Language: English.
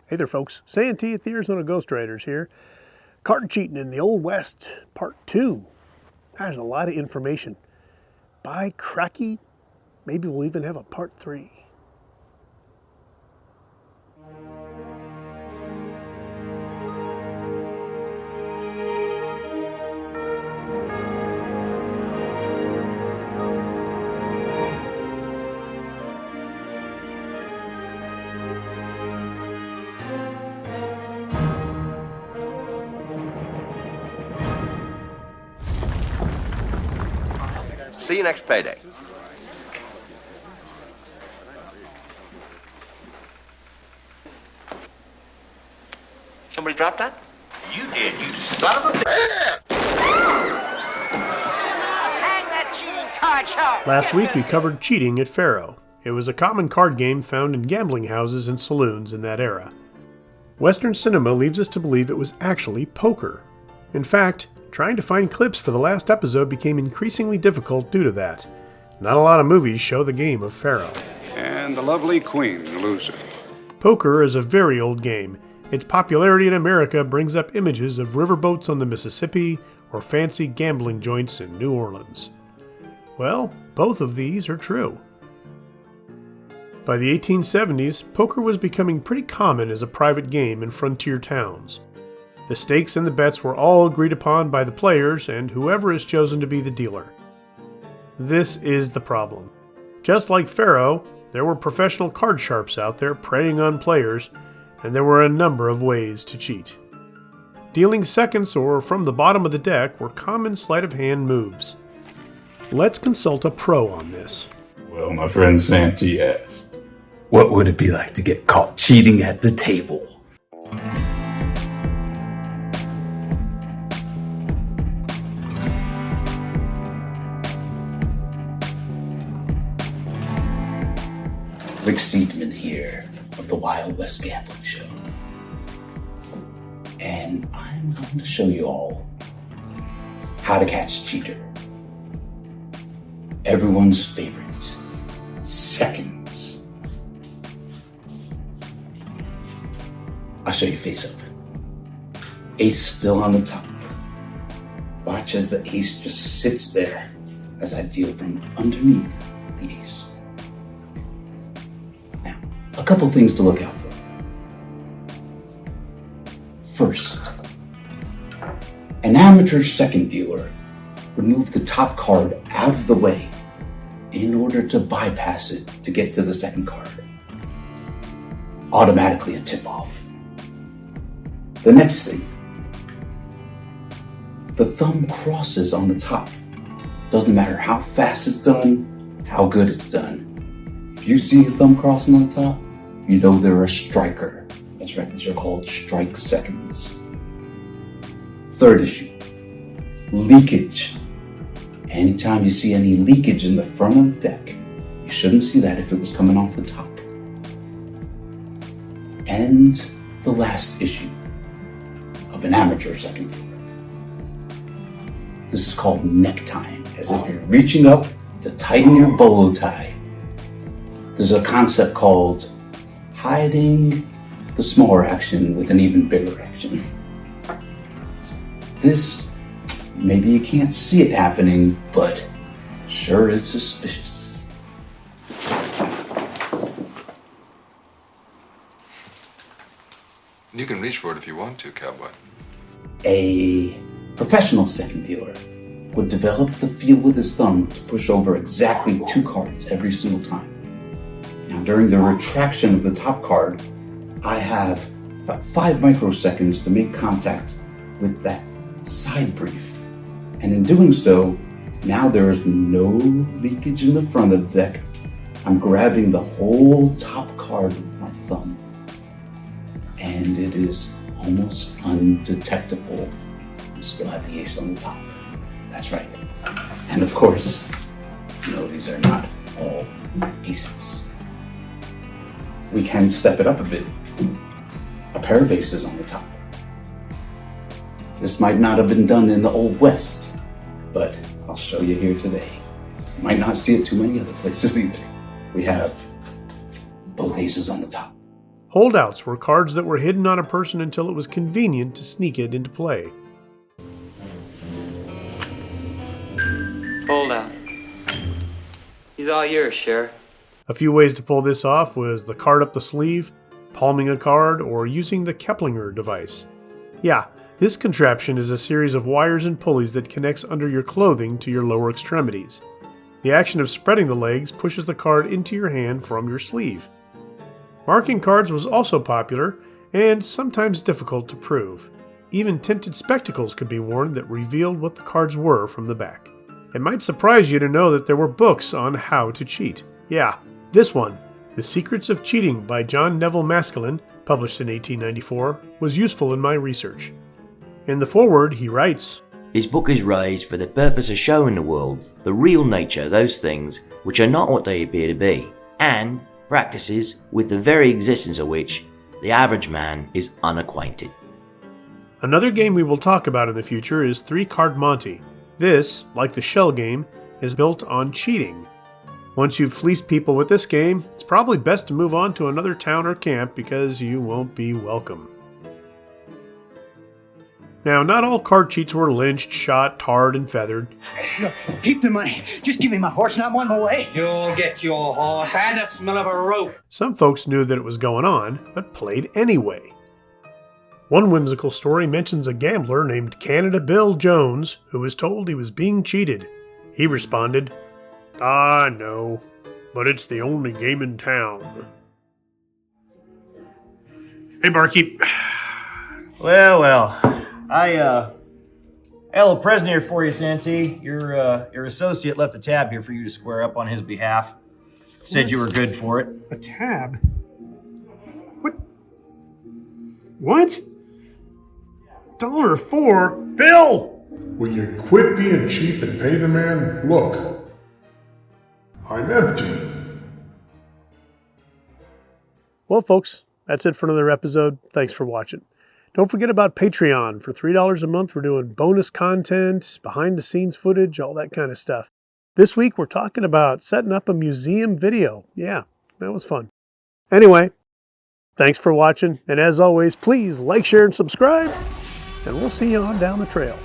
Hey there, folks. Santee at the Arizona Ghost Raiders here. Card cheating in the Old West, Part 2. There's a lot of information. By cracky, maybe we'll even have a Part 3. See you next payday. Somebody dropped that? You did, you son of a bitch! Hang that cheating card show! Last week we covered Cheating at Pharaoh. It was a common card game found in gambling houses and saloons in that era. Western cinema leads us to believe it was actually poker. In fact, trying to find clips for the last episode became increasingly difficult due to that. Not a lot of movies show the game of Pharaoh. And the lovely queen, the loser. Poker is a very old game. Its popularity in America brings up images of riverboats on the Mississippi or fancy gambling joints in New Orleans. Well, both of these are true. By the 1870s, poker was becoming pretty common as a private game in frontier towns. The stakes and the bets were all agreed upon by the players and whoever is chosen to be the dealer. This is the problem. Just like Pharaoh, there were professional card sharps out there preying on players, and there were a number of ways to cheat. Dealing seconds or from the bottom of the deck were common sleight of hand moves. Let's consult a pro on this. Well, my friend Santee asked, what would it be like to get caught cheating at the table? Rick Seidman here of the Wild West Gambling Show. And I'm going to show you all how to catch a cheater. Everyone's favorite, seconds. I'll show you face up. Ace still on the top. Watch as the ace just sits there as I deal from underneath the ace. A couple things to look out for. First, an amateur second dealer would move the top card out of the way in order to bypass it to get to the second card. Automatically a tip-off. The next thing, the thumb crosses on the top. Doesn't matter how fast it's done, how good it's done. If you see a thumb crossing on the top, you know they're a striker. That's right, these are called strike seconds. Third issue, leakage. Anytime you see any leakage in the front of the deck, you shouldn't see that if it was coming off the top. And the last issue of an amateur second dealer. This is called neck tying, as if you're reaching up to tighten your bolo tie. There's a concept called hiding the smaller action with an even bigger action. This, maybe you can't see it happening, but sure is suspicious. You can reach for it if you want to, cowboy. A professional second dealer would develop the feel with his thumb to push over exactly 2 cards every single time. Now, during the retraction of the top card, I have about 5 microseconds to make contact with that side brief. And in doing so, now there is no leakage in the front of the deck. I'm grabbing the whole top card with my thumb. And it is almost undetectable. You still have the ace on the top. That's right. And of course, these are not all aces. We can step it up a bit. A pair of aces on the top. This might not have been done in the Old West, but I'll show you here today. You might not see it too many other places either. We have both aces on the top. Holdouts were cards that were hidden on a person until it was convenient to sneak it into play. Hold out. He's all yours, Sheriff. A few ways to pull this off was the card up the sleeve, palming a card, or using the Keplinger device. Yeah, this contraption is a series of wires and pulleys that connects under your clothing to your lower extremities. The action of spreading the legs pushes the card into your hand from your sleeve. Marking cards was also popular, and sometimes difficult to prove. Even tinted spectacles could be worn that revealed what the cards were from the back. It might surprise you to know that there were books on how to cheat. Yeah, this one, The Secrets of Cheating by John Neville Maskelyne, published in 1894, was useful in my research. In the foreword, he writes, "This book is raised for the purpose of showing the world the real nature of those things which are not what they appear to be, and practices with the very existence of which the average man is unacquainted." Another game we will talk about in the future is 3-Card Monte. This, like the shell game, is built on cheating. Once you've fleeced people with this game, it's probably best to move on to another town or camp because you won't be welcome. Now, not all card cheats were lynched, shot, tarred, and feathered. Look, keep the money. Just give me my horse and I'm on my way. You'll get your horse and the smell of a rope. Some folks knew that it was going on, but played anyway. One whimsical story mentions a gambler named Canada Bill Jones who was told he was being cheated. He responded, "I know, but it's the only game in town." Hey, barkeep. Well. I had a little present here for you, Santee. Your associate left a tab here for you to square up on his behalf. Said you were good for it. A tab? What? $1.04? Bill! Will you quit being cheap and pay the man? Look, I'm empty. Well, folks, that's it for another episode. Thanks for watching. Don't forget about Patreon. For $3 a month, we're doing bonus content, behind-the-scenes footage, all that kind of stuff. This week, we're talking about setting up a museum video. Yeah, that was fun. Anyway, thanks for watching. And as always, please like, share, and subscribe. And we'll see you on down the trail.